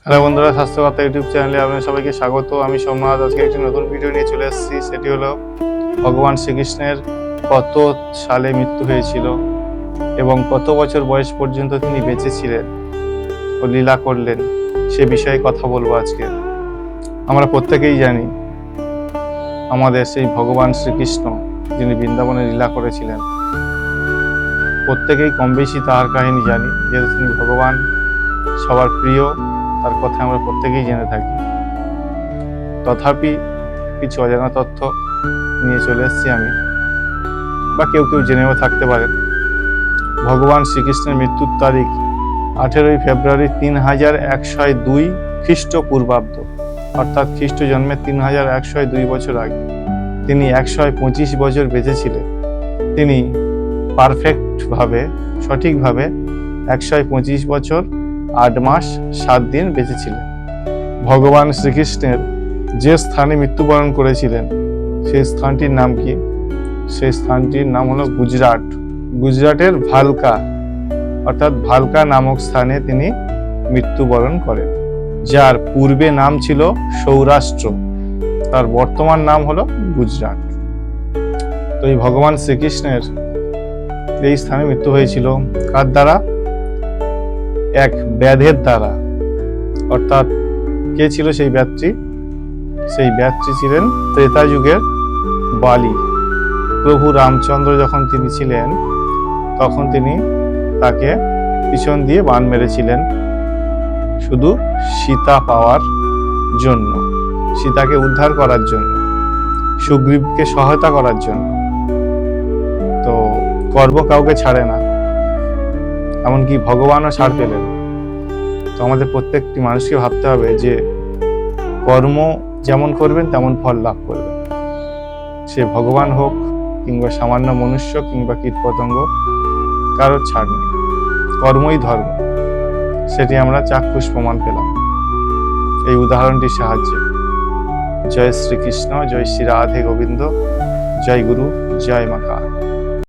Hello বন্ধুরা, Swasthyakatha YouTube চ্যানেলে আপনাদের সবাইকে স্বাগত। আমি সোমনাথ। আজকে একটি নতুন ভিডিও নিয়ে চলে এসেছি। সেটি হলো ভগবান শ্রীকৃষ্ণের কত সালে মৃত্যু হয়েছিল এবং কত বছর বয়স পর্যন্ত তিনি বেঁচে ছিলেন ও লীলা করলেন, সে বিষয়ে কথা বলবো আজকে। আমরা প্রত্যেকেই জানি আমাদের সেই ভগবান শ্রীকৃষ্ণ যিনি বৃন্দাবনে লীলা করেছিলেন, প্রত্যেকেই কম বেশি তার কাহিনী জানি, যেহেতু তিনি ভগবান, সবার প্রিয়, তার কথা আমরা প্রত্যেকেই জেনে থাকি। তথাপি কিছু অজানা তথ্য নিয়ে চলে এসেছি আমি, বা কেউ কেউ জেনেও থাকতে পারেন। ভগবান শ্রীকৃষ্ণের মৃত্যুর তারিখ 18 ফেব্রুয়ারি 3102 খ্রিস্টপূর্বাব্দ, অর্থাৎ খ্রিস্ট জন্মের 3102 বছর আগে। তিনি 125 বছর বেঁচে ছিলেন। তিনি পারফেক্টভাবে, সঠিকভাবে 125 বছর 8 মাস 7 দিন বেঁচে ছিলেন। ভগবান শ্রীকৃষ্ণের যে স্থানে মৃত্যুবরণ করেছিলেন সেই স্থানটির নাম কি? সেই স্থানটির নাম হলো গুজরাট। গুজরাটের ভালকা, অর্থাৎ ভালকা নামক স্থানে তিনি মৃত্যুবরণ করেন, যার পূর্বে নাম ছিল সৌরাষ্ট্র, তার বর্তমান নাম হলো গুজরাট। তো এই ভগবান শ্রীকৃষ্ণের এই স্থানে মৃত্যু হয়েছিল কার দ্বারা? এক ব্যাধের দ্বারা। অর্থাৎ কে ছিল সেই ব্যাধটি? সেই ব্যাধটি ছিলেন ত্রেতা যুগের বালি। প্রভু রামচন্দ্র যখন তিনি ছিলেন, তখন তিনি তাকে পিছন দিয়ে বাণ মেরেছিলেন শুধু সীতা পাওয়ার জন্য, সীতাকে উদ্ধার করার জন্য, সুগ্রীবকে সহায়তা করার জন্য। তো কর্ম কাউকে ছাড়ে না, এমনকি ভগবানও ছাড় পেলেন। তো আমাদের প্রত্যেকটি মানুষকে ভাবতে হবে যে কর্ম যেমন করবেন তেমন ফল লাভ করবেন। সে ভগবান হোক কিংবা সামান্য মনুষ্য কিংবা কীটপতঙ্গ, কারোর ছাড় নেই। কর্মই ধর্ম, সেটি আমরা চাক্ষুষ প্রমাণ পেলাম এই উদাহরণটির সাহায্যে। জয় শ্রীকৃষ্ণ, জয় শ্রী রাধে গোবিন্দ, জয় গুরু, জয় মা কালী।